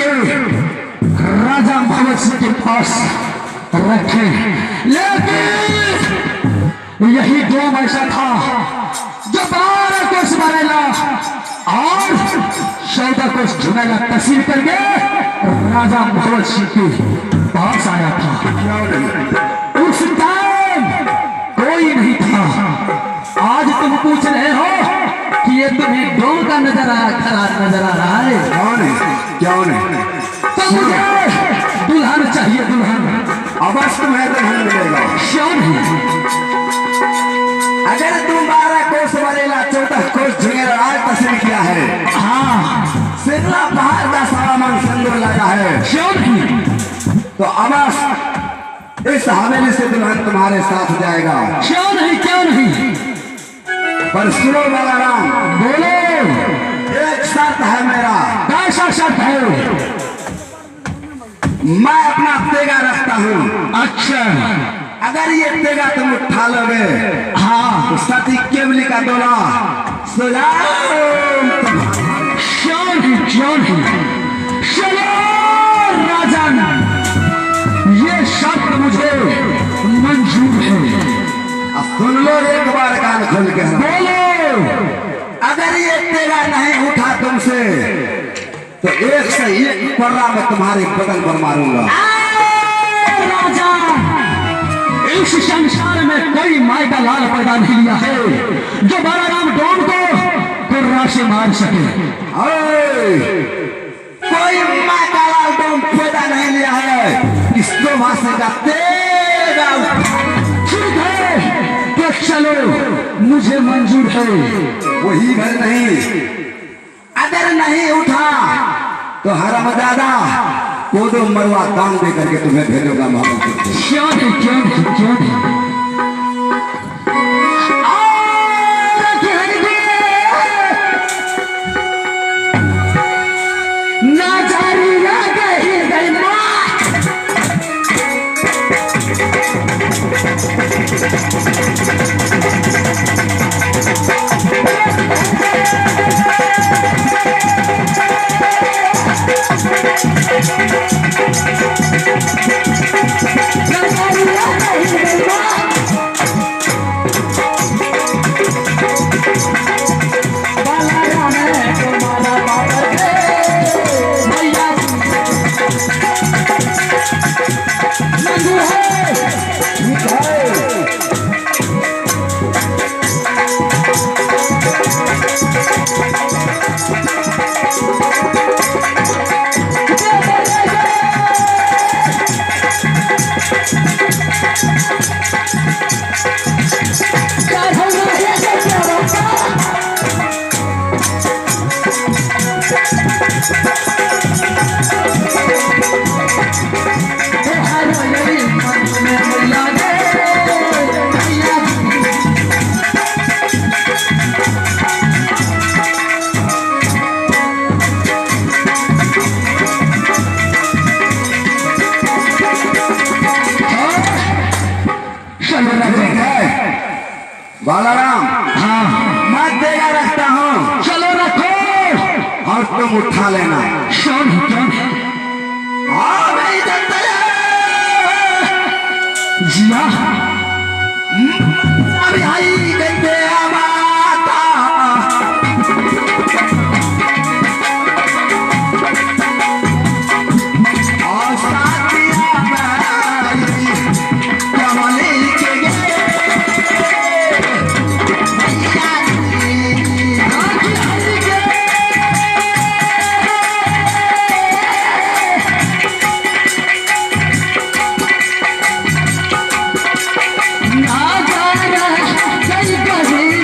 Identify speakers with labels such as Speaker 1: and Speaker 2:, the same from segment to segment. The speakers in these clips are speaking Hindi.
Speaker 1: के राजा भगत सिंह के पास रखे, लेकिन यही डोम ऐसा था जो 12 कोस बरेला और 14 कोस झुमेला तहसील करके राजा भगत सिंह के पास आया था। उस टाइम कोई नहीं था। आज तुम पूछ रहे हो कि ये तुम्हें डोम का नजर आ रहा है।
Speaker 2: कौन है? क्यों नहीं?
Speaker 1: तो मुझे दुल्हन चाहिए, दुल्हन।
Speaker 2: अवश्य तुम्हें दुल्हन मिलेगा।
Speaker 1: क्यों नहीं?
Speaker 2: अगर तुम 12 कोस बरेला 14 कोस झुमेला आज तहसील किया है,
Speaker 1: हाँ,
Speaker 2: सिरला पहाड़ का सारा मन सिंदूर लगा है,
Speaker 1: क्यों नहीं?
Speaker 2: तो अवश्य इस हवेली से दुल्हन तुम्हारे साथ जाएगा।
Speaker 1: क्यों नहीं? क्यों नहीं?
Speaker 2: पर सुनो बालाराम,
Speaker 1: बोलो।
Speaker 2: एक शर्त है मेरा।
Speaker 1: कैसा शर्त है?
Speaker 2: मैं अपना तेगा रखता हूँ।
Speaker 1: अच्छा,
Speaker 2: अगर ये तेगा तुम उठा लोगे,
Speaker 1: हाँ,
Speaker 2: तो सती केवली का डोला
Speaker 1: क्यों नहीं? क्यों नहीं? चलो राजन, ये शर्त मुझे मंजूर है।
Speaker 2: सुन लो एक बार कान खोल के।
Speaker 1: बोलो।
Speaker 2: अगर ये तेगा नहीं उठा तुमसे, तो एक से एक पर्रा में तुम्हारे बदन पर मारूंगा।
Speaker 1: राजा, इस संसार में कोई माई का लाल पैदा नहीं लिया है जो बालाराम डोम को कुर्रा से मार सके।
Speaker 2: कोई माई का लाल डोम पैदा नहीं लिया है इस शोभा से का तेगा।
Speaker 1: ठीक है, तो चलो, मुझे मंजूर है।
Speaker 2: वही भर नहीं, अगर नहीं उठा तो हरामजादा कोदो मरवा दान दे करके तुम्हें भेजूंगा मोहम्मद।
Speaker 1: क्यों नहीं? क्यों नहीं? क्यों नहीं?
Speaker 2: बालाराम,
Speaker 1: हाँ,
Speaker 2: मैं तेगा रखता हूँ।
Speaker 1: चलो रखो
Speaker 2: और तुम उठा लेना।
Speaker 1: क्यों नहीं? क्यों नहीं?
Speaker 2: हाँ, मैं इधर
Speaker 1: जिया,
Speaker 2: अभी आई गंदे माता। और साथिया मेरी कमली के गे।
Speaker 1: ना जा रहा कहीं कहीं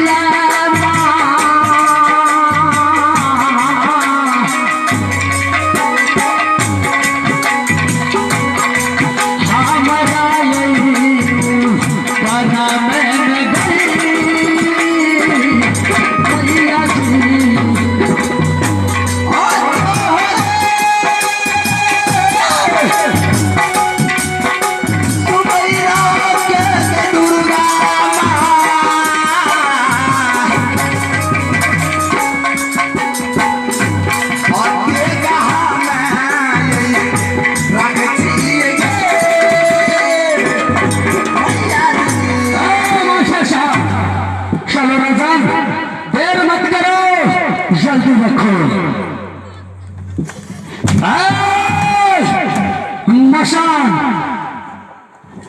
Speaker 1: मशान,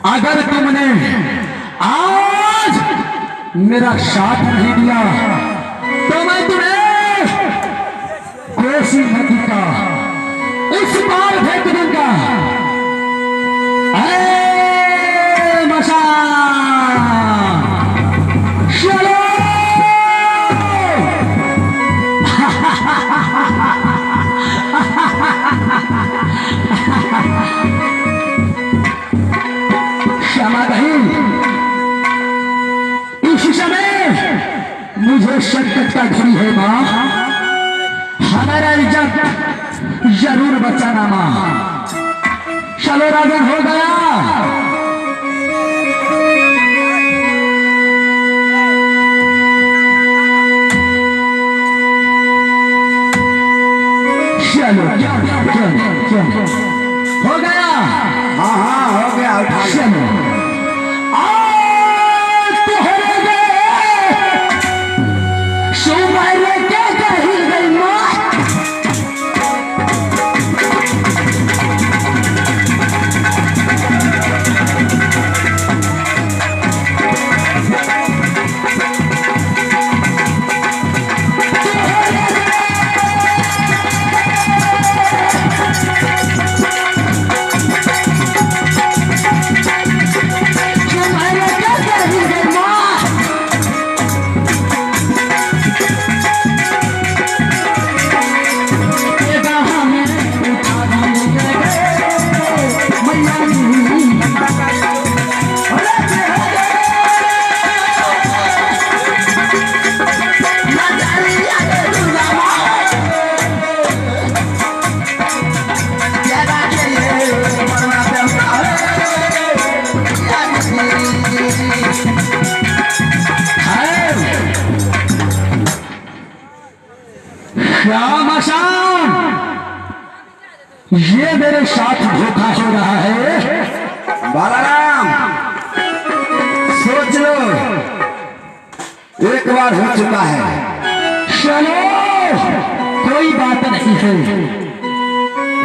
Speaker 1: अगर तुमने आज मेरा साथ नहीं दिया तो मैं तुम्हें कोसी नदी का उस पार फेंक दूंगा। ऐ मशान, चलो। क्षमा कहीं, इस समय मुझे संकट का घड़ी है मां, हमारा इज्जत जरूर बचाना मां। चलो राजन, हो गया। चलो हो गया।
Speaker 2: हाँ हाँ हो गया, उठा लो।
Speaker 1: चलो क्या कही गई माँ, ये मेरे साथ धोखा हो रहा है।
Speaker 2: बालाराम, सोच लो, एक बार हो चुका है।
Speaker 1: चलो कोई बात नहीं है।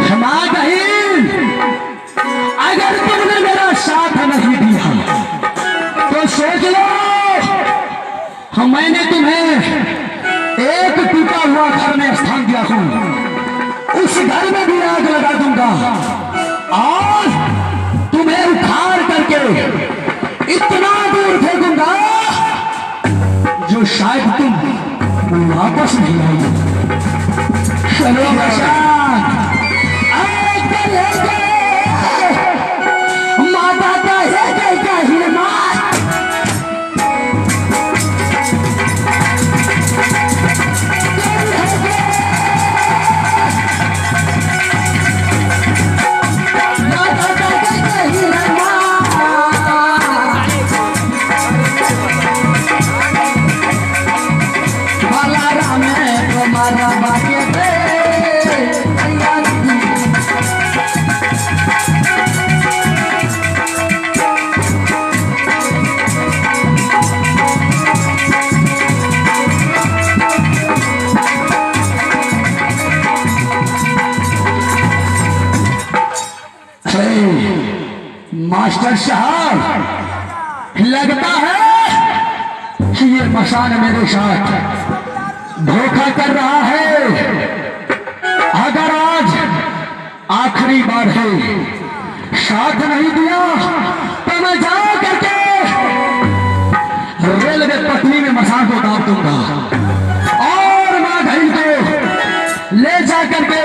Speaker 1: क्षमा कहीं, अगर तुमने मेरा साथ नहीं दिया तो सोच लो, मैंने तुम्हें एक टूटा हुआ घर में स्थान दिया हूं, उस घर में भी आग लगा दूंगा और तुम्हें उखाड़ करके इतना दूर फेंकूंगा जो शायद तुम वापस नहीं आएगी। चलो मशान, माता का है हिरमान, मास्टर साहब, लगता है कि ये मशान मेरे साथ धोखा कर रहा है। अगर आज आखिरी बार है, साथ नहीं दिया तो मैं जा करके रेलवे पटरी में मशान को दाब दूंगा और मां घड़ी को ले जा करके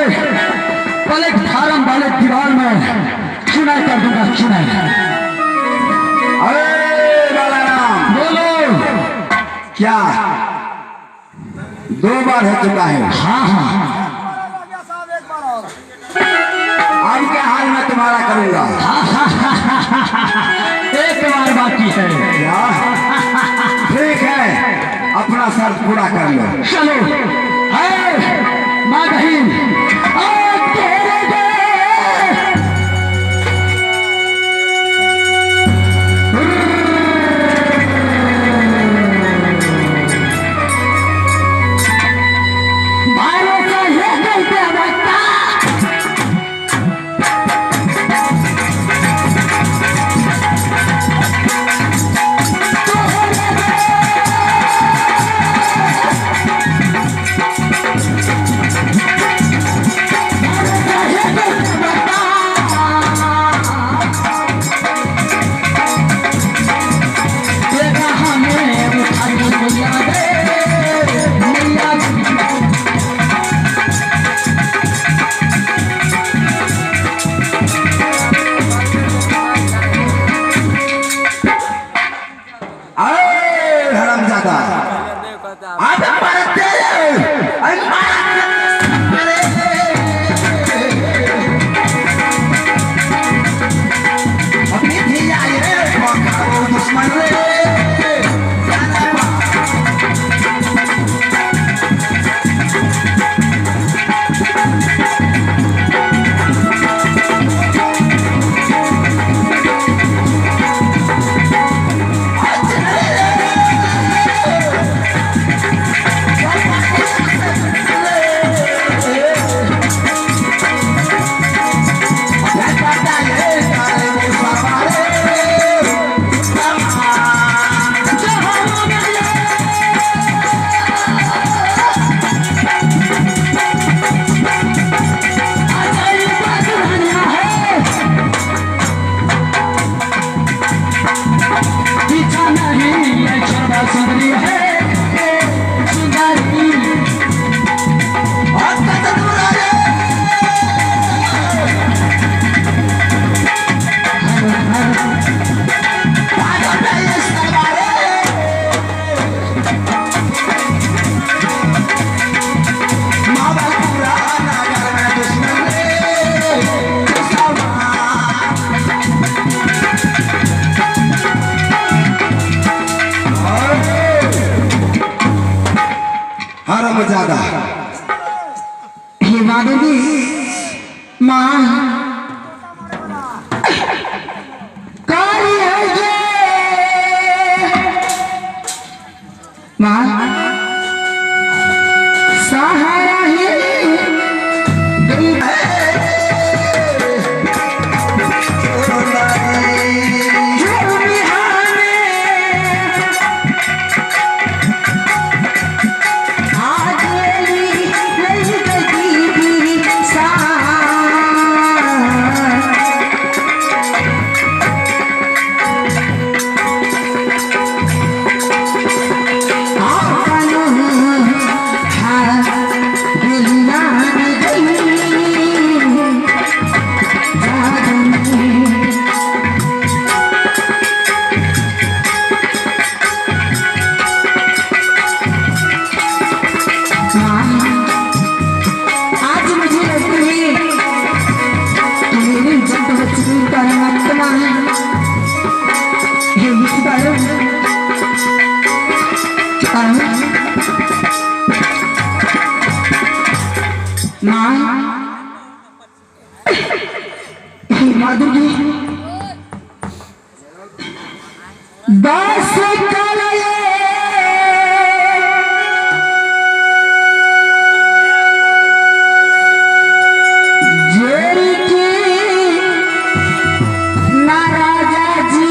Speaker 1: प्लेटफार्म वाले दीवार में चुनाई कर दूंगा, चुनाई।
Speaker 2: अरे बालाराम,
Speaker 1: बोलो।
Speaker 2: क्या 2 बार हो चुका है?
Speaker 1: हाँ हाँ,
Speaker 2: अब क्या हाल मैं तुम्हारा करूंगा?
Speaker 1: एक बार बाकी है।
Speaker 2: क्या? ठीक है, अपना शर्त पूरा कर लो।
Speaker 1: चलो माँ बहन,
Speaker 2: हरामजादा
Speaker 1: हे माधवी माँ काली है ये माँ सहारा ही गई है माधुरी दास जेरी की नाराजा जी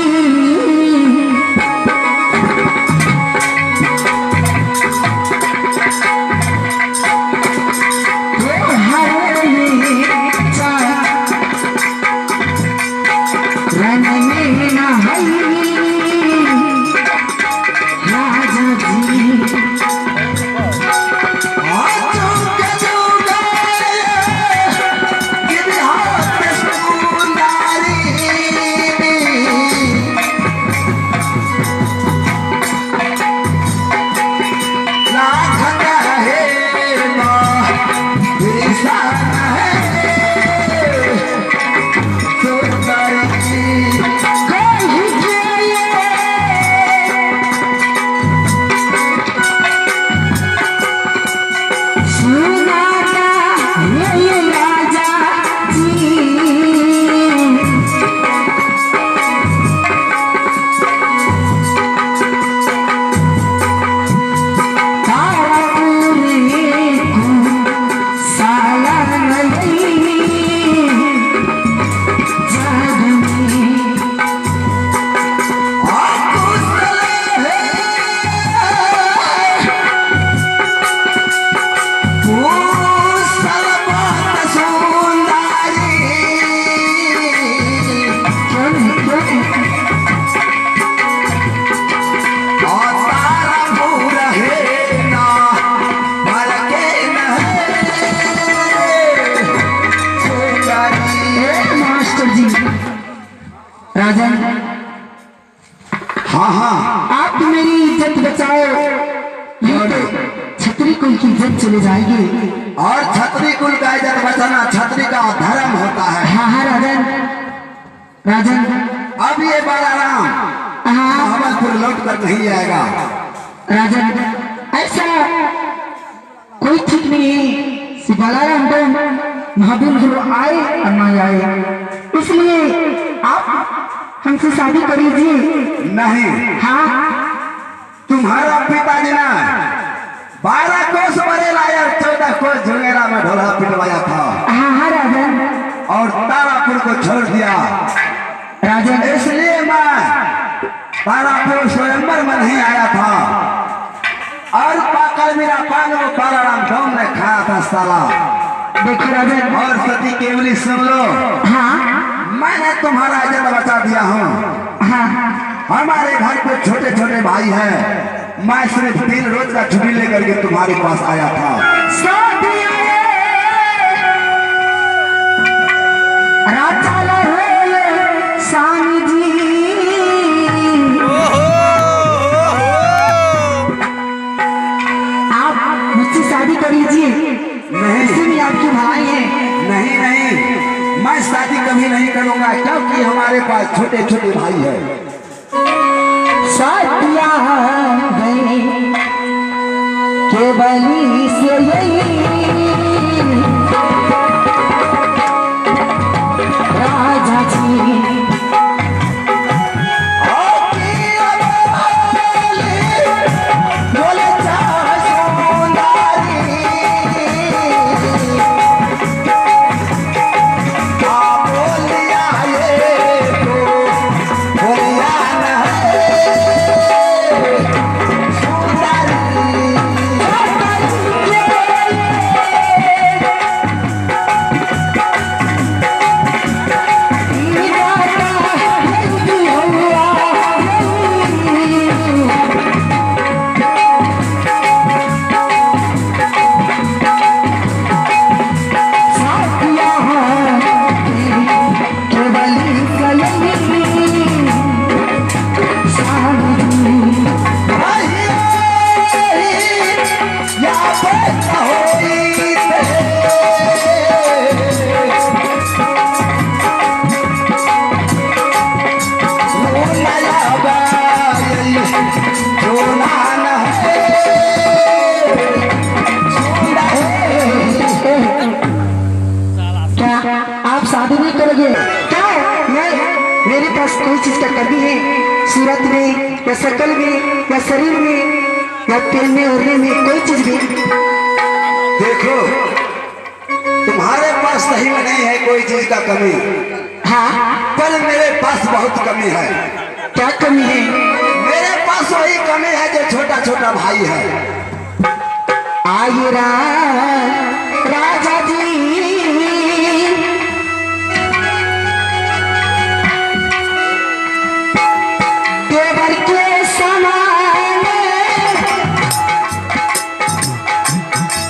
Speaker 1: राजन,
Speaker 2: हाँ हाँ
Speaker 1: आप मेरी इज्जत बचाओ, छतरी कुल की इज्जत चले जाएगी।
Speaker 2: और छतरी कुल का इज्जत बचाना छतरी का धर्म होता है।
Speaker 1: हाँ हाँ राजन, राजन
Speaker 2: अब ये बलराम
Speaker 1: हाँ
Speaker 2: मोहम्मदपुर लौट कर नहीं जाएगा।
Speaker 1: राजन, ऐसा कोई ठीक नहीं है। बलराम को
Speaker 3: महादेव जो आए और ना आए, इसलिए आप हमसे शादी कर लीजिए।
Speaker 2: नहीं,
Speaker 3: हाँ
Speaker 2: तुम्हारा पिताजी ना 12 कोस बड़े लाया, 14 कोस झुंगेरा में ढोला पिटवाया था
Speaker 3: हाँ हाँ राजन,
Speaker 2: और तारापुर को छोड़ दिया।
Speaker 3: राजन
Speaker 2: इसलिए मैं तारापुर स्वयंवर में नहीं आया था और पाकल मेरा पान वो बालाराम डोम ने खाया था साला।
Speaker 3: देखो राजन,
Speaker 2: और सती केवली सुन लो,
Speaker 3: हाँ
Speaker 2: मैंने तुम्हारा इज्जत बचा दिया हूँ।
Speaker 3: हाँ
Speaker 2: हमारे घर पे छोटे छोटे भाई हैं, मैं सिर्फ 3 रोज का छुट्टी लेकर के तुम्हारे पास आया था।
Speaker 3: स्वामी जी आप मुझसे शादी कर लीजिए,
Speaker 2: नहीं
Speaker 3: इसमें आपकी भलाई है।
Speaker 2: नहीं नहीं, मैं शादी कभी नहीं करूंगा क्योंकि हमारे पास छोटे छोटे भाई हैं।
Speaker 3: शादियां गई केवली से यही राजा जी मेरे पास कोई चीज का कमी है, सूरत में या शक्ल में या शरीर में या पहनने ओढ़ने में कोई चीज भी।
Speaker 2: देखो तुम्हारे पास सही में नहीं है कोई चीज का कमी,
Speaker 3: हाँ
Speaker 2: पर मेरे पास बहुत कमी है।
Speaker 3: क्या कमी है?
Speaker 2: मेरे पास वही कमी है जो छोटा छोटा भाई है।
Speaker 3: आइए राजा जी देवर के समान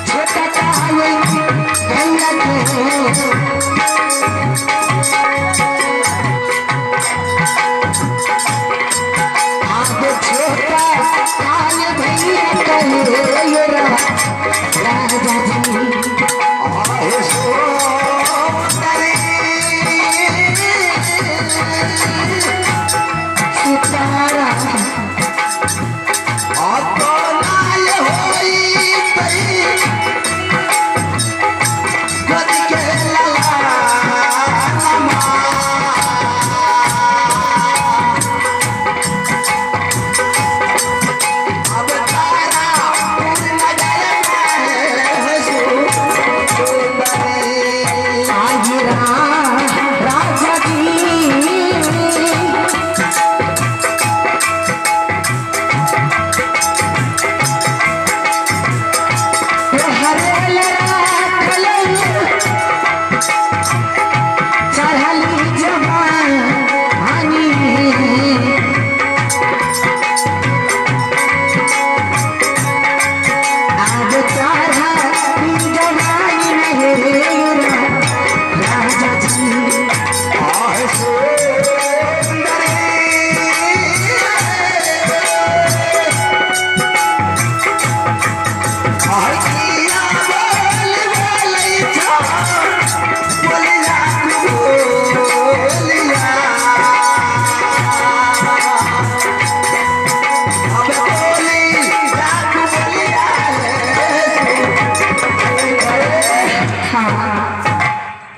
Speaker 3: छोटा काये भैया के आगे छोटा काये भैया के राजा जी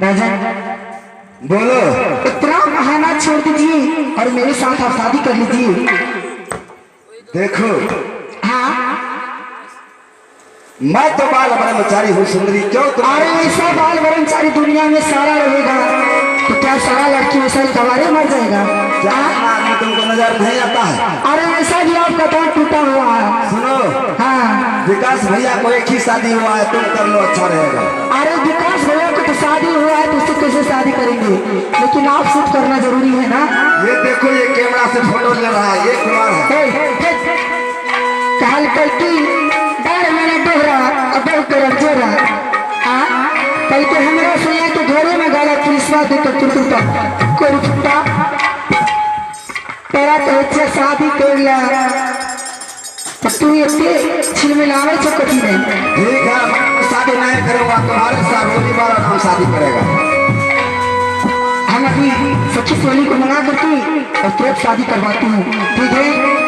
Speaker 3: राजा
Speaker 2: बोलो।
Speaker 3: इतना बहाना छोड़ दीजिए और मेरे साथ आप शादी कर लीजिए।
Speaker 2: देखो
Speaker 3: हाँ
Speaker 2: मैं तो बाल ब्रह्मचारी हूँ सुंदरी, क्यों
Speaker 3: अरे ऐसा बाल ब्रह्मचारी दुनिया में सारा रहेगा तो क्या सारा लड़की वैसा गवारे मर जाएगा?
Speaker 2: क्या आदमी तुमको नजर नहीं आता है?
Speaker 3: अरे ऐसा भी आपका दांत टूटा हुआ है।
Speaker 2: सुनो,
Speaker 3: हाँ
Speaker 2: विकास भैया को एक ही शादी हुआ है, तुम कर लो, अच्छा रहेगा।
Speaker 3: अरे विकास भैया को तो शादी हुआ है तो उससे कैसे शादी करेंगे, लेकिन आप शूट करना जरूरी है ना।
Speaker 2: ये देखो ये कैमरा से फोटो ले रहा है, ये कुमार है।
Speaker 3: काल कल्टी डर मैंने डोरा अब कर जोरा कल के हमरा सुनिया के घरे में गाला कृष्णा दे तो तुरंत कोई छुट्टा तेरा तो अच्छे शादी कर लिया तो तू ये छिलमिलावे से कभी नहीं।
Speaker 2: ठीक है, मैं शादी नहीं करूंगा, तुम्हारे साथ रोजी बारा नाम शादी करेगा।
Speaker 3: हम अभी सखी सोनी को मना करती और तुरंत शादी करवाती हूँ, ठीक है?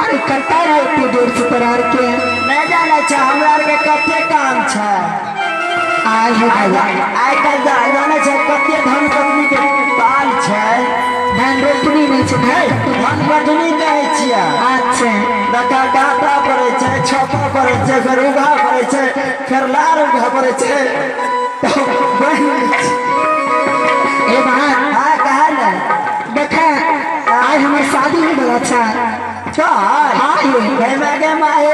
Speaker 3: अरे करता रहे इतनी देर से करार के
Speaker 4: नहीं जाना चाह हमरा के कते काम छै
Speaker 3: आज है भैया
Speaker 4: आइ कल जाना छै कते धन पत्नी के पाल छै
Speaker 3: धान रोपनी नहीं छै भाई
Speaker 4: धन पत्नी कहै छियै
Speaker 3: अच्छा
Speaker 4: दका काटा पड़े छै छपा पड़े छै फिर उगा पड़े छै फिर लार उगा पड़े छै
Speaker 3: ए बात
Speaker 4: हां कहा ना
Speaker 3: देखा आज हमारी शादी हो गया अच्छा
Speaker 4: चल
Speaker 3: हाँ ये
Speaker 4: कहना के माहे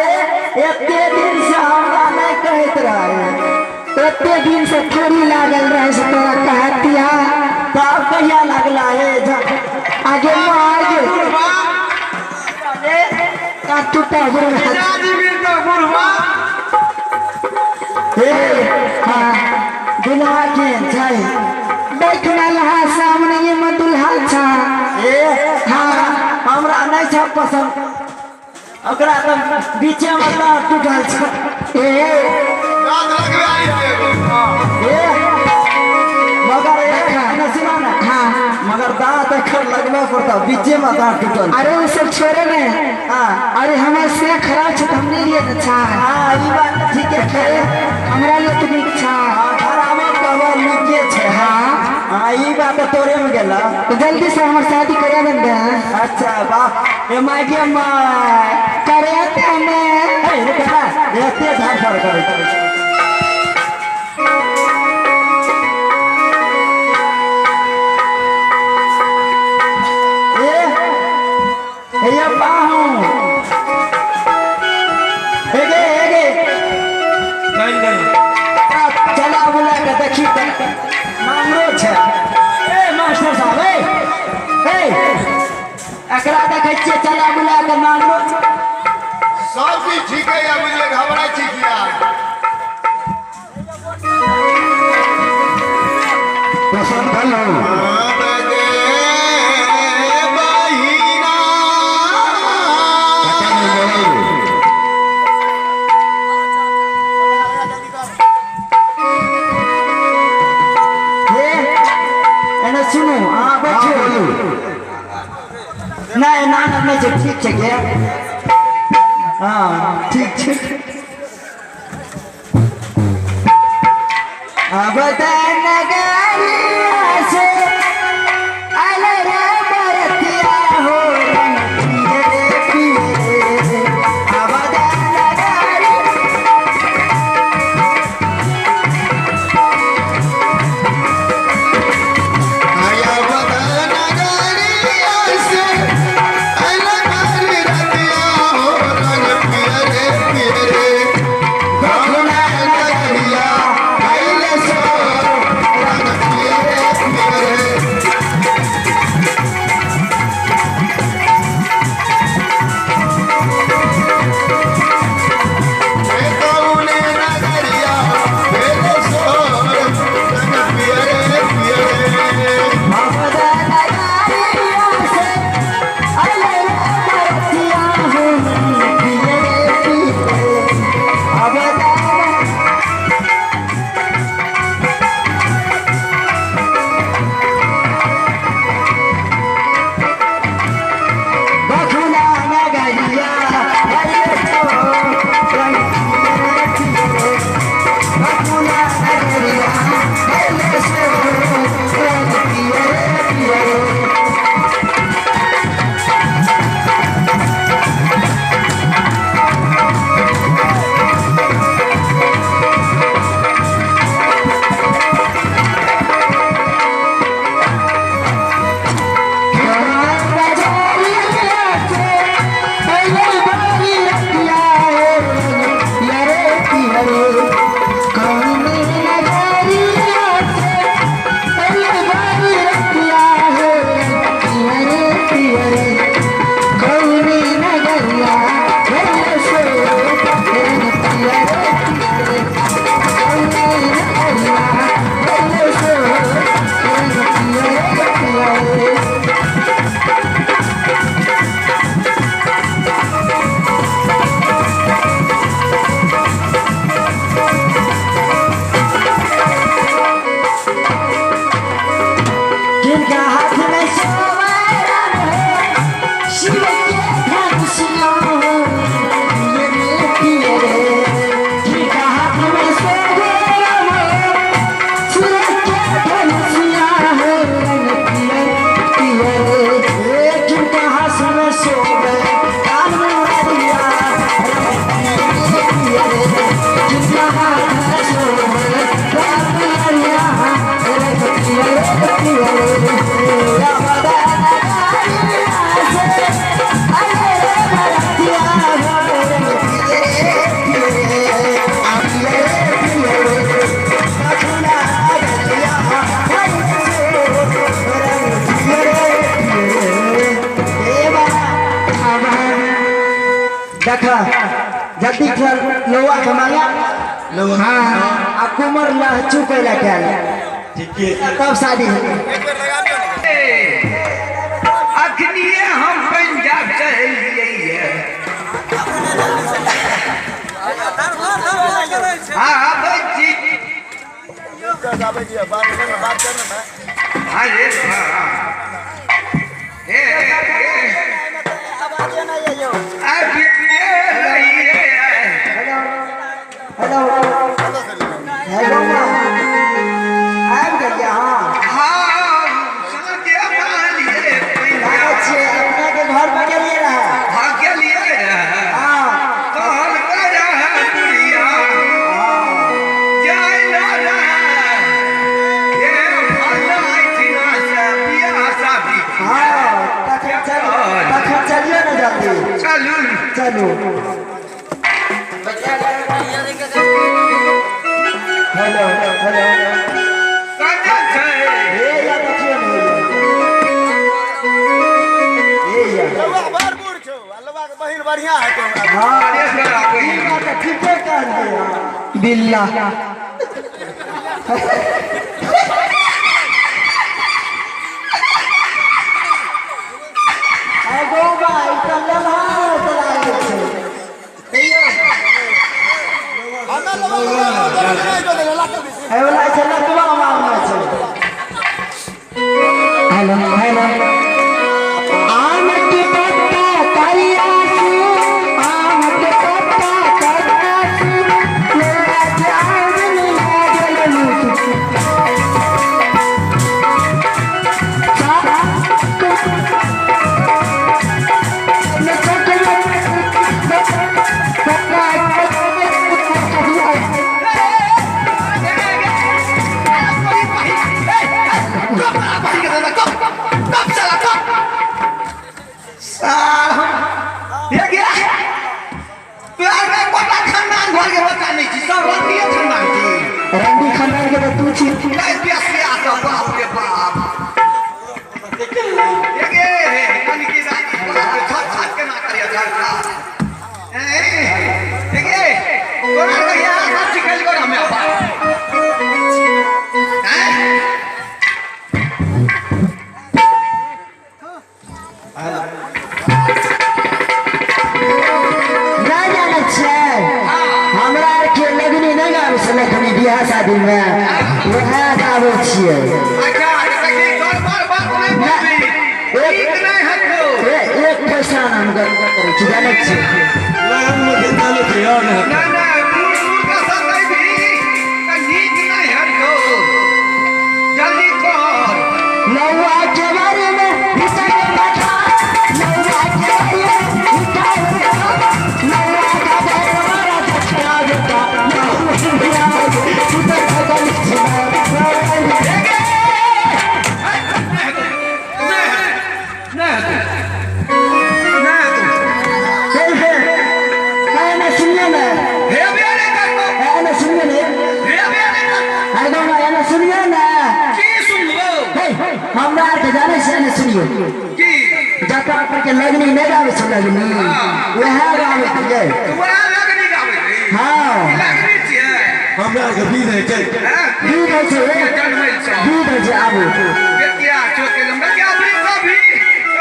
Speaker 4: एते दिन से हमरा नहीं कहत रहे
Speaker 3: एते दिन से थोड़ी लागल रहे से तोरा कहतिया
Speaker 4: तब कहिया लगला है
Speaker 3: आगे आगे का टूटा हुआ
Speaker 4: हाँ दुल्हा के छै
Speaker 3: देखना लहा सामने ये में दुल्हा था
Speaker 4: हाँ हमरा नहीं छ पसंद ओकरा तो बीचे में टूटल छै मगर सुना ना
Speaker 3: हाँ
Speaker 4: मगर दांत एखर लगना पड़ता बीचे में दांत टूटल
Speaker 3: अरे वो सब छोड़े ने
Speaker 4: हाँ
Speaker 3: अरे हमारे से खराब छ हमने लिए अच्छा
Speaker 4: हाँ ई बात ठीक है
Speaker 3: हमरा लिए तो नीक था
Speaker 4: खराब कवर नीके छै
Speaker 3: हाँ
Speaker 4: हाँ ई बात तोरे में गेला
Speaker 3: तो जल्दी से हमारे शादी करा बन दे
Speaker 4: अच्छा वाह ए माय के माय
Speaker 3: करे थे हमें
Speaker 4: ए रे बेटा एते धार धार करे ये पाहू हेगे हेगे चला बुला के देखी मामलो छै ए मास्टर साहब ए एकरा देखै छियै चला बुला के मामलो
Speaker 5: सब चीज ठीक है या मुझे घबरा ठीक यार
Speaker 1: पसंद भलो
Speaker 4: एने सुनो हाँ बैठो नहीं ना ना नहीं छै ठीक छै के हाँ ठीक छै अब नगरिया से आले रे बरतिया हो पिए पिए अब नगरिया
Speaker 5: आया बदन नगरिया से अलग रतिया हो रंग पियरे गहुना नगरिया आइले सो रंग पियरे
Speaker 4: देखा जल्दी लोहा के मांगा हाँ आ कुमर लहचू कैला क्या तब शादी
Speaker 2: अखनिए हम पंजाब चलिए हाँ बच्ची
Speaker 4: हेलो हेलो आबि गेलियै अपना के घर में गेलियै रहे तखन चलिए ना जल्दी चलू हेलो हेलो
Speaker 5: बढ़िया है
Speaker 4: बिल्ला हेलो हेलो आम के पत्ता करियासु आम के पत्ता करियासु मेरा जान लागल मुझ रंडी खानदान के तू छी बियाह शादी में वह गावे छियै एक पैसा हम करै छी जानै लौआ के बारे में हमरा के जाने से ने सुनियो जका के लगनी नहीं गावे छ लगनी वह गावे के हां
Speaker 5: हमरा के भी नहीं छै
Speaker 4: आबू
Speaker 2: बेटिया चोके लंबा क्या भी कभी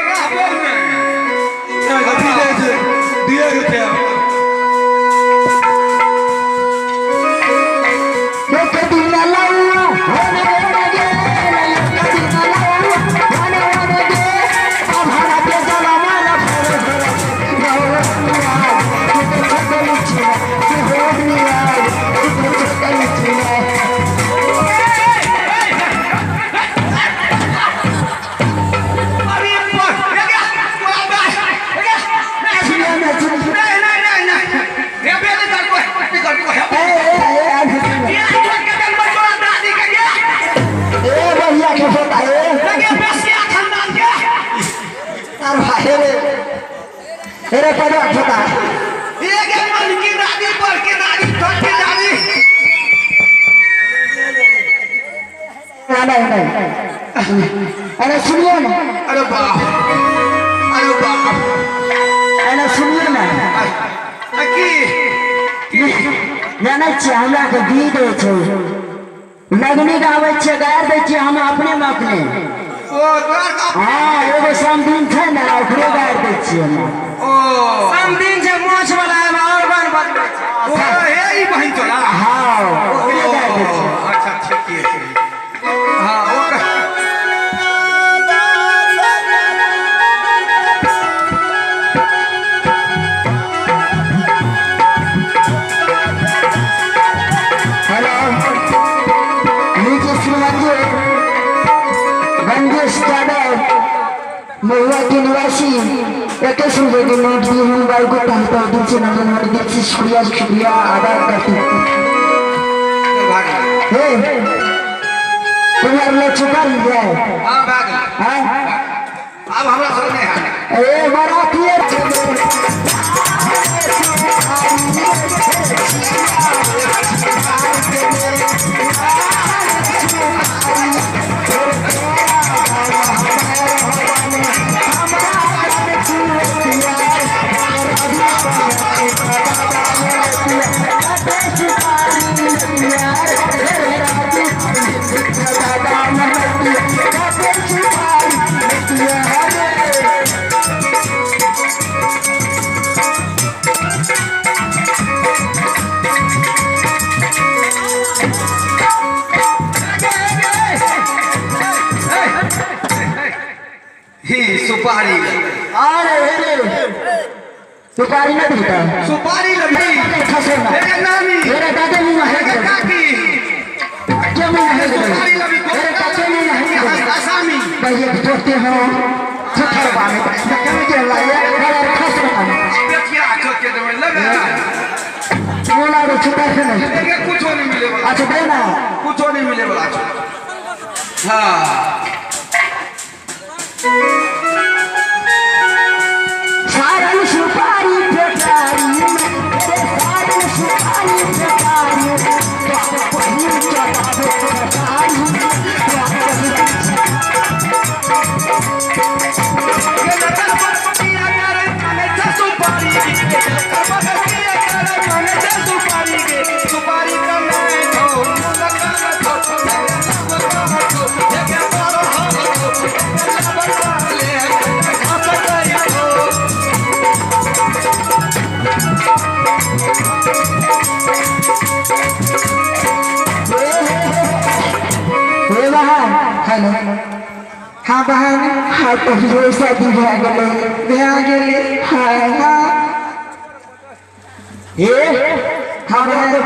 Speaker 2: रहबो नहीं
Speaker 5: कभी दे छै दिए के
Speaker 3: तेरे पदो छोटा
Speaker 2: ये के मन की दादी पर के दादी छोट के दादी
Speaker 3: नहीं अरे सुनिए ना
Speaker 2: अरे बाप
Speaker 3: अरे सुनिए ना
Speaker 4: जानै छियै हमरा के दी दे छै लगनी गाबै छियै गायर दै छियै हम अपने में अपने हाँ एगो समदिन छै ने ओकरे गायर दै छियै हम समदिन छै मोछ वाला है और बन बजबै छै
Speaker 5: हे बहन तोरा
Speaker 4: हाँ ओकरे गायर दै छियै
Speaker 5: अच्छा ठीक है हाँ ओकर
Speaker 3: हेलो नीचे श्रीमंदिर गंजेश यादव महुआ के निवासी 21 रुपए के नोट दिए हैं भाई को टालता दिल से नंबर दिल से शुक्रिया अदा करती हूँ। तुम्हारे लिए चुका नहीं जाए
Speaker 5: हाँ भाग
Speaker 3: हाँ
Speaker 5: अब हमरा सब नहीं है
Speaker 3: ए बाराती
Speaker 5: ही सुपारी
Speaker 3: सुपारी नहीं देता
Speaker 5: सुपारी लगी
Speaker 3: खसेना
Speaker 5: मेरे नानी
Speaker 3: मेरे दादा मुंह है
Speaker 5: मेरे काकी
Speaker 3: क्या मुंह है
Speaker 5: सुपारी लगी
Speaker 3: मेरे दादा मुंह है
Speaker 5: आसामी
Speaker 3: कहिए जोते हो थथर बाने कहीं के लाए मेरे खसेना
Speaker 5: देखिए आंखों के दम लगा
Speaker 3: बोला रे छुपा से नहीं
Speaker 5: देखिए कुछ नहीं मिले वाला
Speaker 3: अच्छा देना
Speaker 5: कुछ नहीं मिले वाला हाँ
Speaker 3: सारी सुपारी बेकारी सारी सुपारी बेकारी पहिल चढ़ावे बेकारी
Speaker 5: ये लगा पत्ती आकर माने सुपारी के माने सुपारी के सुपारी का मैं तो लगा ये क्या बारो हो ले
Speaker 3: हे बहन हेलो हाँ बहन हाँ तो ये शादी भए गेले हाँ ये हमारे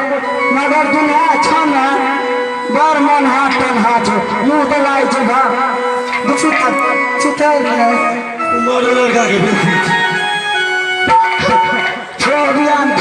Speaker 3: नगर दुनिया अच्छा ना बर मन हाथ तन हाथ मुंह दलाई छै भा दुसु छुटे ने
Speaker 4: उमर लड़का के
Speaker 3: छोड़ियान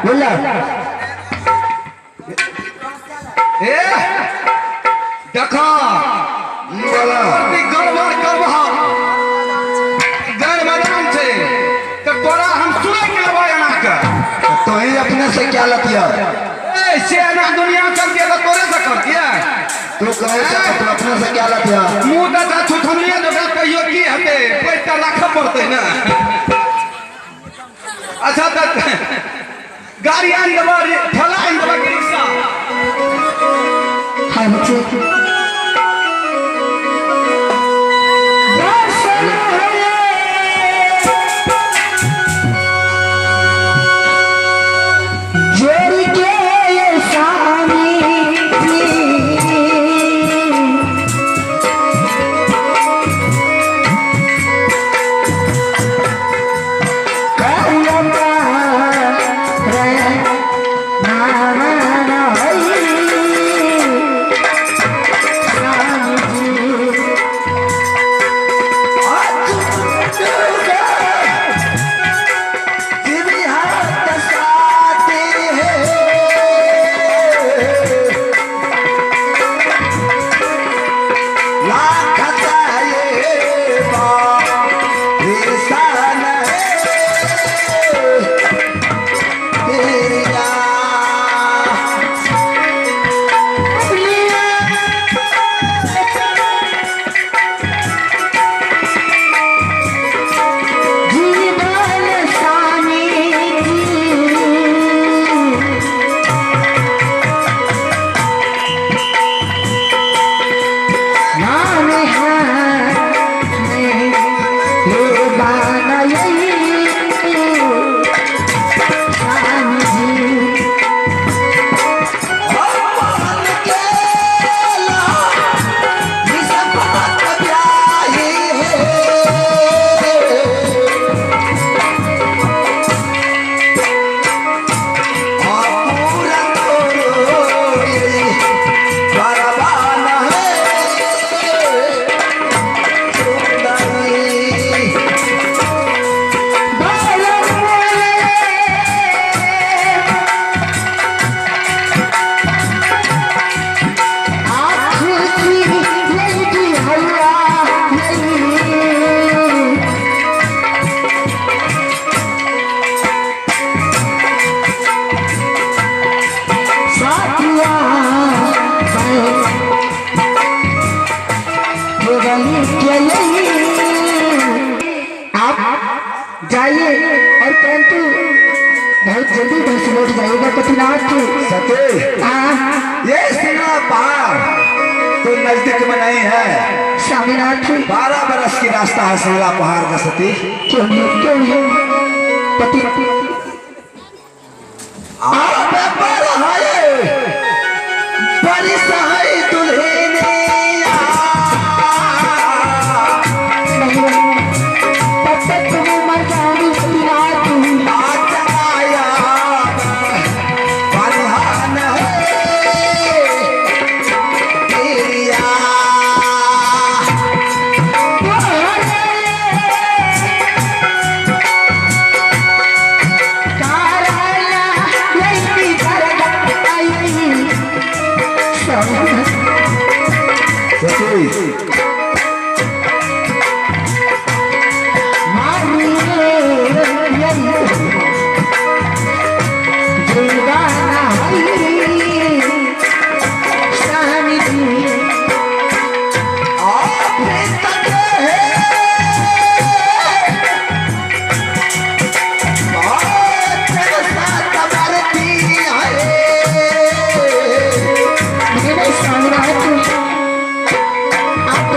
Speaker 4: बोला
Speaker 2: ए देखा बोला
Speaker 5: गड़बड़ करबहा गैर मैदान से तो तोरा हम सुने के लेबा एना के
Speaker 2: तो ही अपने से क्या लतिया
Speaker 5: ए से एना दुनिया चल के तो तोरे से कर दिया
Speaker 2: तू कहे से तो अपने से क्या लतिया
Speaker 5: मुंह दादा छुथनिया जो कहियो की हते पैसा राख पड़ते ना अच्छा त गाड़ी आन देबा ठेला आन देबा के रिक्शा
Speaker 3: हाँ बच्चे जोड़ी के ये सामी जाइए और परंतु बहुत जल्दी घर से लौट जाइएगा पतिनाथ
Speaker 2: सते
Speaker 3: हाँ
Speaker 2: ये सिंगला पहाड़ तो नजदीक में नहीं है
Speaker 3: स्वामीनाथ
Speaker 2: 12 बरस की रास्ता है सिंगला पहाड़ का सती
Speaker 3: क्यों नहीं पति
Speaker 2: आप पर है बड़ी सहाय दुल्हे ने
Speaker 3: तब तक तुम्हें मर जाऊंगी पतिनाथ
Speaker 2: आया बलहान है तेरिया सती
Speaker 3: आप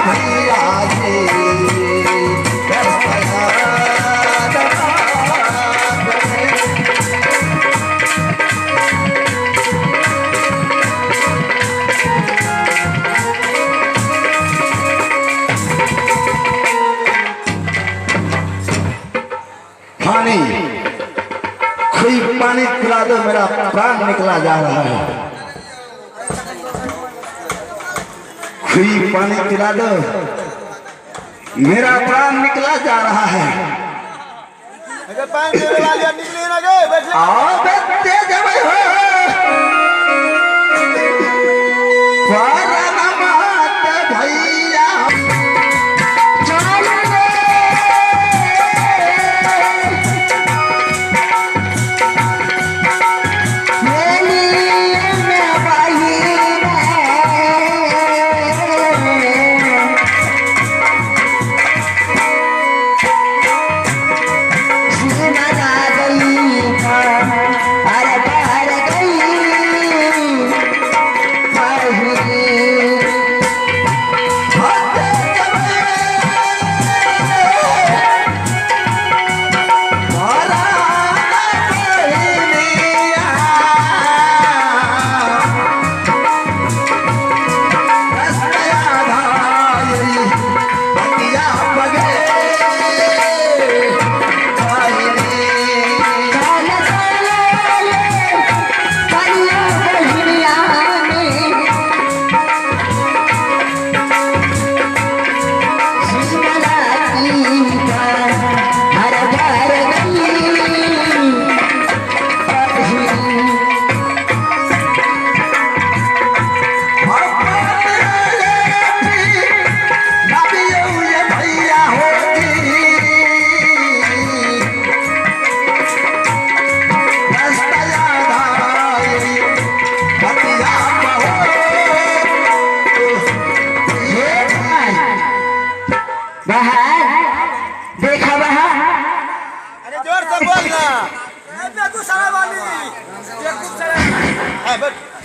Speaker 2: भैया जी पानी कोई पानी पिला दो, मेरा प्राण निकला जा रहा है। कोई पानी पिला दो, मेरा प्राण निकला जा रहा है।
Speaker 5: अगर पानी देने वाले निकले ना गए बैठ
Speaker 2: आओ बैठते जब हो परमात भैया
Speaker 4: देखा बहा
Speaker 5: अरे जोर से बोलना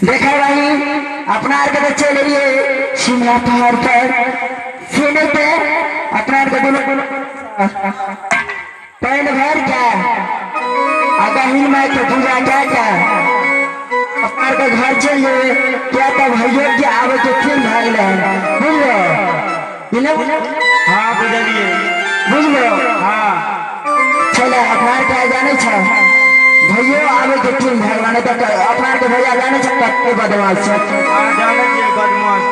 Speaker 4: देखा भाई अपना के तो चल रही है शिमला पहाड़ पर सुने पे अपना के दोनों पैन भर क्या अगहिन में तो पूजा क्या क्या अपना के घर चल जाए क्या तो भैया के आवे के तीन भाई ले बुझलो
Speaker 5: हाँ बुझलिए
Speaker 4: बुझलो
Speaker 5: हाँ
Speaker 4: चले अपना के जाने छ भैया आवे के तीन भाई माने तो अपना के भैया जाने छ कते बदमाश छ
Speaker 5: हाँ जाने के बदमाश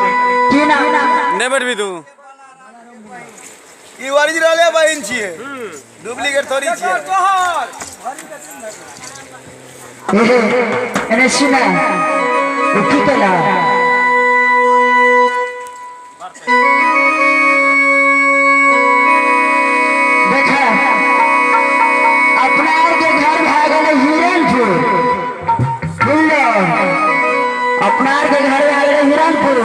Speaker 4: की नाम
Speaker 6: नेबर भी तू
Speaker 5: ई ओरिजिनल है बहन छिए डुप्लीकेट थोड़ी छिए
Speaker 4: एने सुना उठी के ला देखा अपना के घर भागल हिरणपुर बुझलो अपना के घर भागल हिरणपुर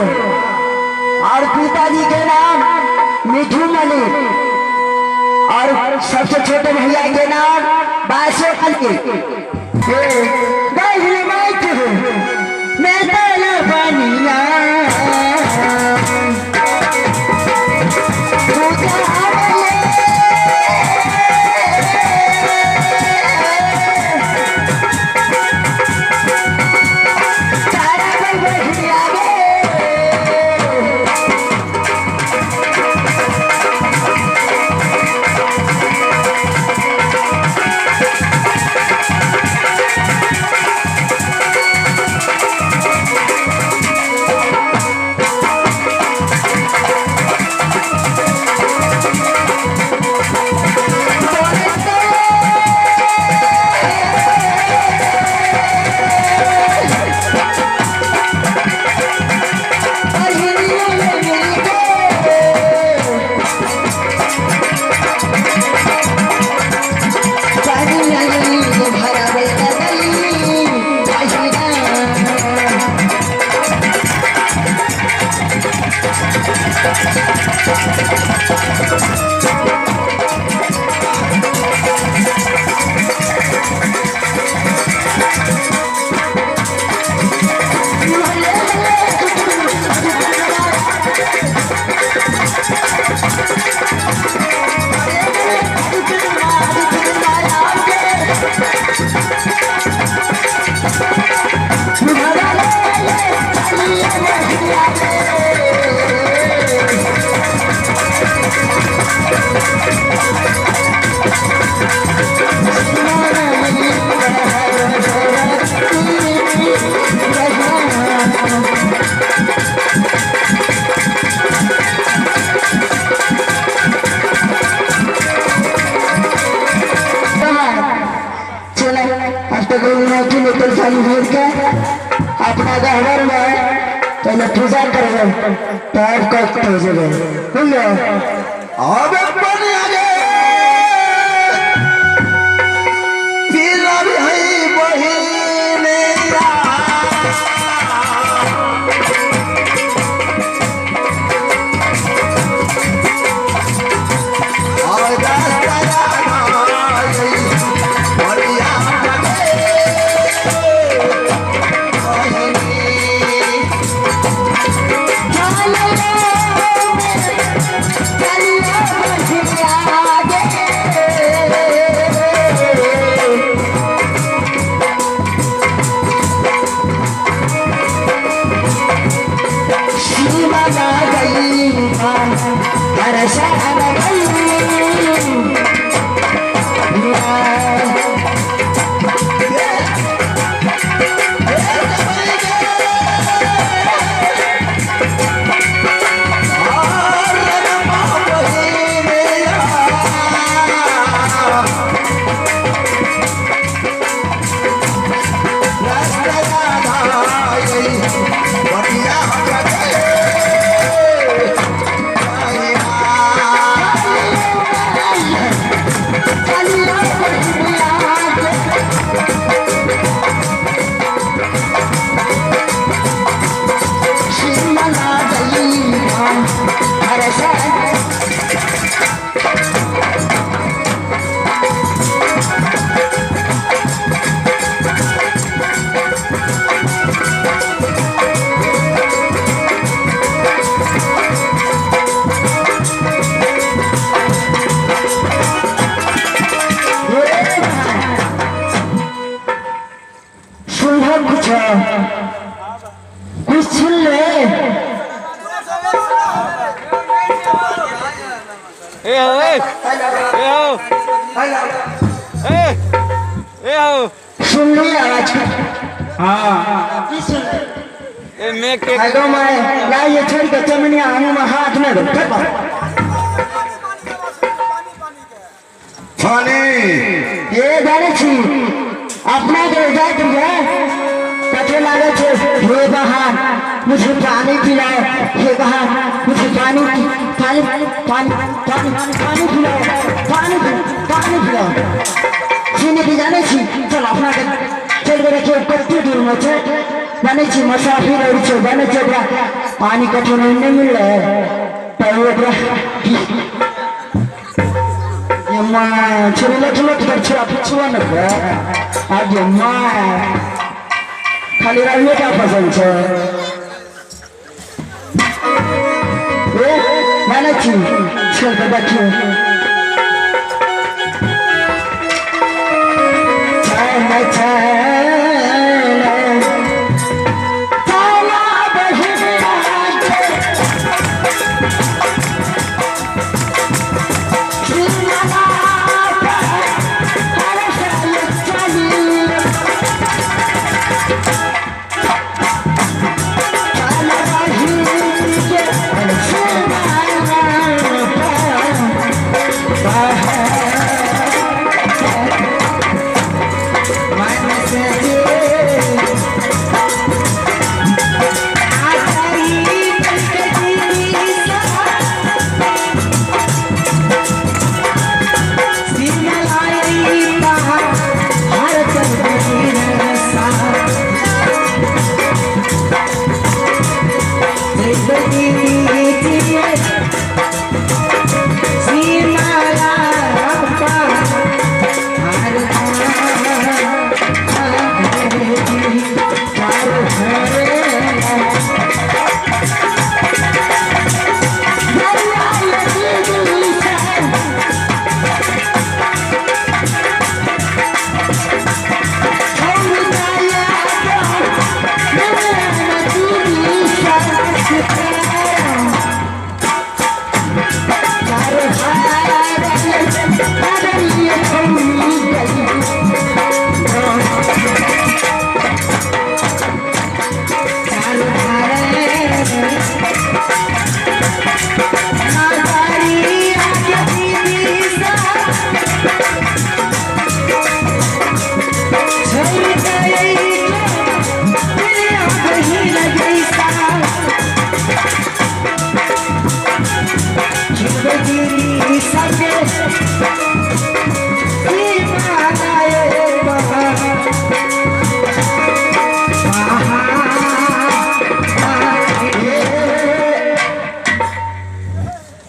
Speaker 4: और पिताजी के नाम मिठू मलिक और सबसे छोटे भैया के नाम बासो मलिक मैं तो बनिया
Speaker 3: खाली भेज के अपना गहवर में पहले पूजा करबे तब कष्ट हो जेबे बुझलो।
Speaker 2: अबे बन आगे फिर अभी है बहिने और रास्ता बढ़िया
Speaker 3: कुछ सुन ले। सुन ली आवाज। हाँ सुन हेलो मैं लाइए छोड़ के चमनिया हूँ मैं हाथ में दो
Speaker 2: पानी
Speaker 3: ये जाने छी अपना के जात है पते लागे छे हे बहान मुझे पानी पिलाओ हे बहान मुझे पानी पानी पानी पानी पानी पिलाओ पानी पानी पिलाओ चीनी भी जाने छी चल अपना के चल के रखियो कत्ती दूर में छे जाने छी मुसाफिर और छे जाने छी ओकरा पानी कठो नहीं मिल रहा तो ओकरा ये मां छोरे लट कर छोरा पिछुआ न कर आगे मां खाली रहिए क्या पसंद है ए मैंने छी चल के बैठो चाय चाय
Speaker 4: से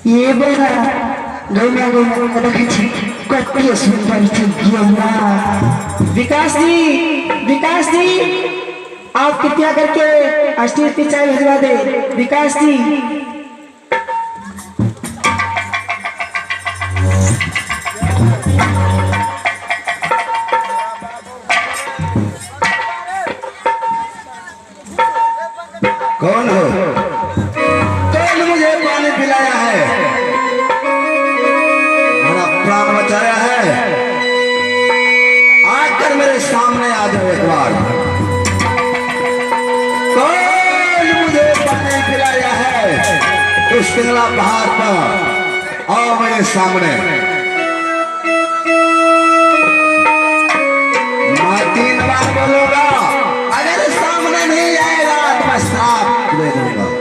Speaker 3: ये बड़ा गैया गैया देखे छी कते सुंदर छै गेना। विकास जी आप कृपया करके स्टेज पे चाय भिजवा दे। विकास जी
Speaker 2: कौन हो? कौन मुझे पानी पिलाया है, मेरा प्राण बचाया है? आकर मेरे सामने आ जाओ एक बार। कौन मुझे पानी पिलाया है इस पिंगला पहाड़ पर? आओ मेरे सामने। मैं 3 बार बोलूंगा, अगर सामने नहीं आएगा तो मैं श्राप दे दूंगा।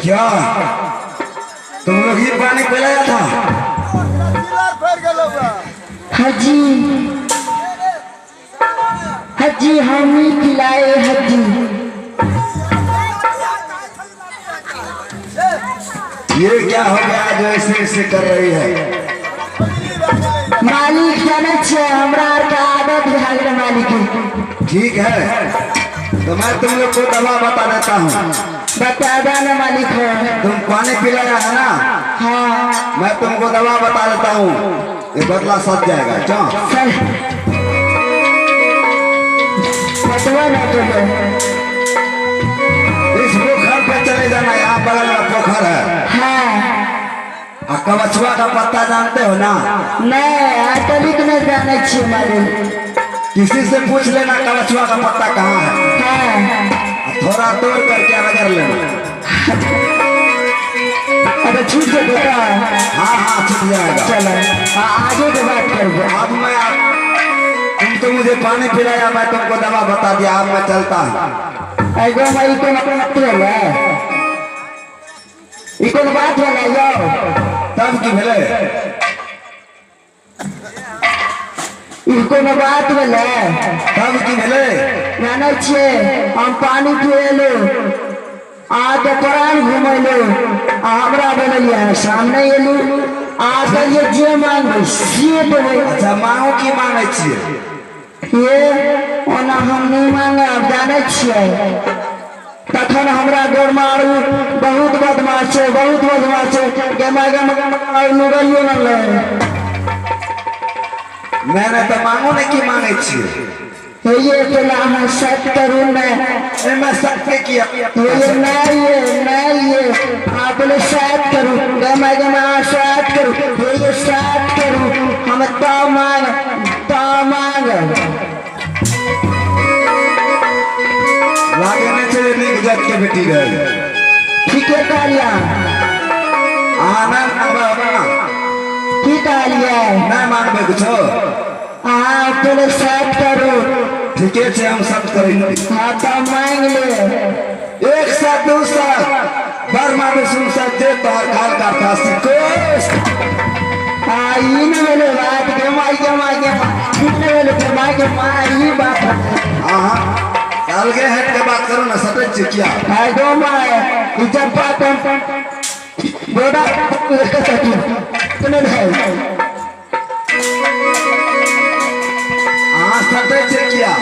Speaker 2: क्या तुम लोग ही पानी पिलाया था?
Speaker 3: हजी हम ही पिलाए हजी।
Speaker 2: ये क्या हो गया जो ऐसे कर रही है?
Speaker 3: मालिक जाने छे हमरा आर का आदत भए गेल मालिक।
Speaker 2: ठीक है, तो मैं तुम लोग को दवा बता देता हूँ।
Speaker 3: बता देना मालिक है।
Speaker 2: तुम पानी पिलाया है ना?
Speaker 3: हाँ
Speaker 2: मैं तुमको दवा बता देता हूँ, ये बदला सच जाएगा। चलो
Speaker 3: सर बतवा ना तुम।
Speaker 2: इस पोखर पे चले जाना, यहाँ बगल में पोखर है।
Speaker 3: हाँ
Speaker 2: कवचुआ का पत्ता जानते हो ना?
Speaker 3: नहीं आटलिक नहीं जाने छे मालिक।
Speaker 2: किसी से पूछ लेना कवचुआ का पत्ता कहाँ है।
Speaker 3: हाँ
Speaker 2: थोड़ा तोड़ करके रगड़ लेना।
Speaker 3: अबे छूट से बेटा।
Speaker 2: हाँ छूट जाएगा।
Speaker 3: चलो आगे की बात करोगे।
Speaker 2: अब मैं तुम तो मुझे पानी पिलाया, मैं तुमको दवा बता दिया, अब मैं चलता हूँ।
Speaker 3: ऐगो भाई को मत है इकोन बात है ना यो
Speaker 2: तब की भेले
Speaker 3: इकोन बात भेले
Speaker 2: तब की भेले
Speaker 3: जाने छे हम पानी पिएलो आके प्राण घुमेलो हमरा बोलिए सामने एलू आके ये जे मांगे से देबै।
Speaker 2: अच्छा मांगो की मांगे छिए?
Speaker 3: ये ओना हम नहीं मांगे। अब जाने छिए तखन हमरा घर मारू बहुत बदमाश है, बहुत बदमाश है। गेमा लुगाइयो न ले।
Speaker 2: मैंने तो मांगो ने की मांगे छिए?
Speaker 3: ये पहला हम सत करूँ
Speaker 2: मैं सबके किया।
Speaker 3: ये नहीं ये आप लोग साथ करूँ गेमा साथ करूँ ये साथ करूँ हम ता मांग
Speaker 2: लागे नहीं चले निक जात के बेटी रहे।
Speaker 3: ठीक है कालिया
Speaker 2: आनंद ना
Speaker 3: ठीक कालिया
Speaker 2: नहीं मांगबे कुछो।
Speaker 3: हाँ पहले साथ करूँ।
Speaker 2: ठीक है हम सब करेंगे।
Speaker 3: हाँ तो मांग ले
Speaker 2: 1 साथ 2 साथ बर्मा विष्णु साथ जे तोहर काल का था सिको।
Speaker 3: हाँ इन वाले बात के माई इन वाले के माई बात।
Speaker 2: हाँ अलगे हट के बात करो ना, सटच से क्या
Speaker 3: है दो माय जब बात बोला तुमने है
Speaker 2: हाँ सटच से क्या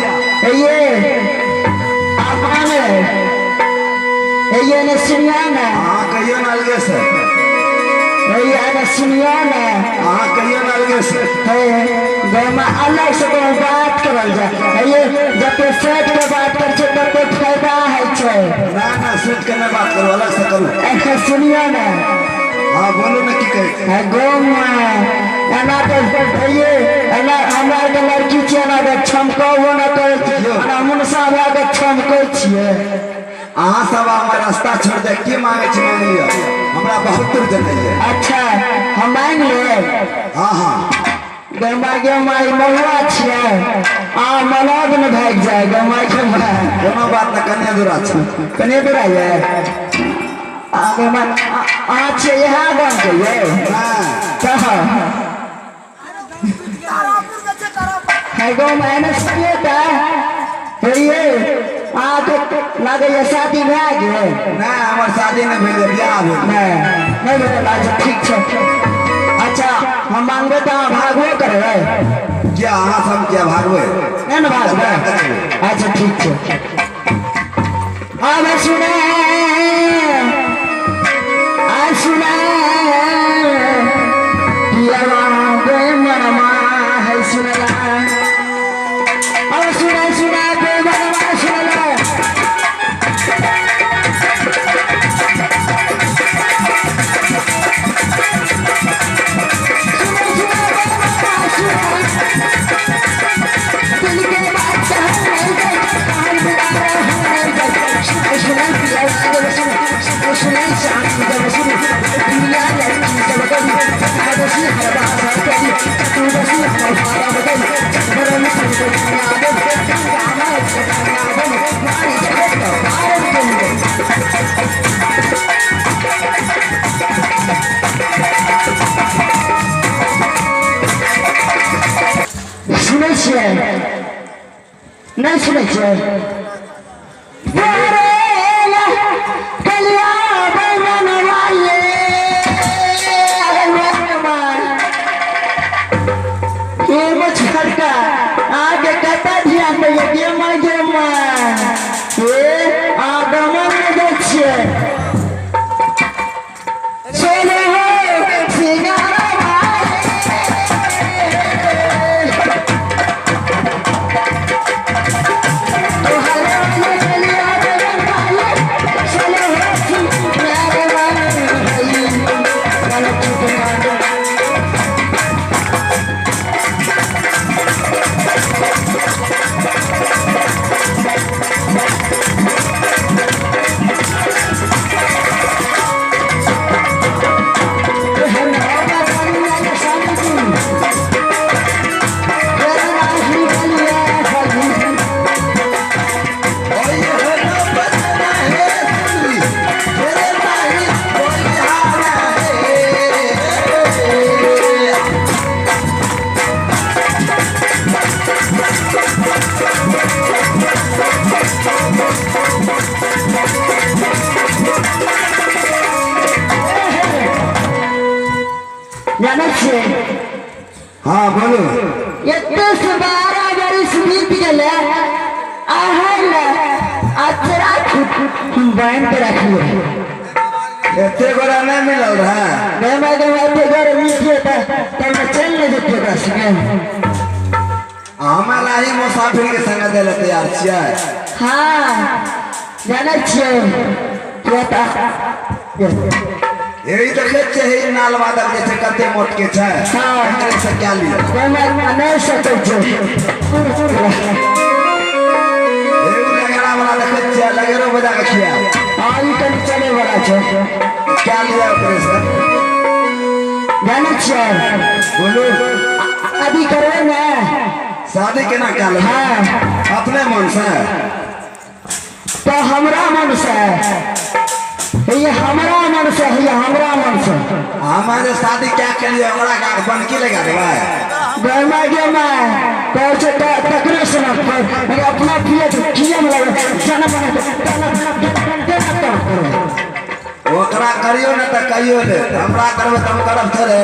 Speaker 3: ये आप ये ने सुनिया ना।
Speaker 2: हाँ कहियो ना अलगे से।
Speaker 3: ये ने सुनिया ना।
Speaker 2: हाँ कहियो ना अलगे से।
Speaker 3: गमा अलग से कोई बात करल जाए। ये जब सेट के बात कर छे तब तो फायदा है छे
Speaker 2: ना सेट के ना बात करो, अलग से करो।
Speaker 3: ऐसा सुनिया ना।
Speaker 2: हाँ बोलो ना की कहे
Speaker 3: गोमा एना तो ये एना हमरा के लड़की छे ना के छमको हो ना तो ना मुनसा भा के छमको छिए।
Speaker 2: अहाँ सब हमारा रास्ता छोड़ दे के मांगे छी मांग लिया। हमरा बहुत दूर जने है।
Speaker 3: अच्छा हम मांग ले।
Speaker 2: हाँ हाँ
Speaker 3: गरमा के माई महुआ छिए आ मनोज न भाग जाए गरमा के माई
Speaker 2: कोनो बात न कन्या दूरा छ
Speaker 3: कने दूर आए आगे मन अच्छे यहाँ बन के ये
Speaker 2: हां
Speaker 3: कहा है गो मैंने सुनिए था ये आ तो लगे ये शादी भए गेल
Speaker 2: ना हमर शादी न भेल बियाह भेल
Speaker 3: नहीं भेल ठीक छै। अच्छा हम मांगबे तो भागबो करबै
Speaker 2: क्या अहाँ सब क्या भागबै
Speaker 3: नहीं ना भागबै अच्छा ठीक छै। अब सुने आ सुने पियावा बे मनमा है सुनला अब सुने सुने बे मनमा सुनला सुनै छियै नहीं सुनै छियै कलिया बैगन वाले ये मछड़का आगे कता ध्यान दे ये मागे ये आगमन में देखिए सोने हो सिंगारा जाना छे
Speaker 2: हाँ बोलो
Speaker 3: इतने से 12 बरिस बीत गए आहल अचरा बांध के रखिए
Speaker 2: एते गोरा नहीं मिलल रहा
Speaker 3: मैं माते घर मीठे था तब चल ले जते बस में
Speaker 2: हमारा ही मुसाफिर के संग देले तैयार छियै।
Speaker 3: हां जाना छे क्या था
Speaker 2: यही देखे छे ही नाल वादक जैसे कते मोट के छै
Speaker 3: हाँ।
Speaker 2: एकरे से क्या लिया
Speaker 3: मैं नहीं सकते छे
Speaker 2: एगो लगड़ा वाला देखे छे लगड़ो बजा के खिया
Speaker 3: आई कल चले वाला छे
Speaker 2: क्या लिया ओकरे से
Speaker 3: जाना छे
Speaker 2: बोलो
Speaker 3: अभी करवे ना
Speaker 2: शादी केना क्या ले
Speaker 3: हाँ
Speaker 2: अपने मन से
Speaker 3: तो हमरा मन से ये हमरा मन से ये हमरा मन से
Speaker 2: हमारे शादी क्या के लिए हमरा का बनकी लगा देबै
Speaker 3: गरमा के मैं कौन से तकरे से ना पर अपना पिए किए में लगे जाना
Speaker 2: ओकरा करियो ना त कहियो ले हमरा करबे त हम करब थोड़े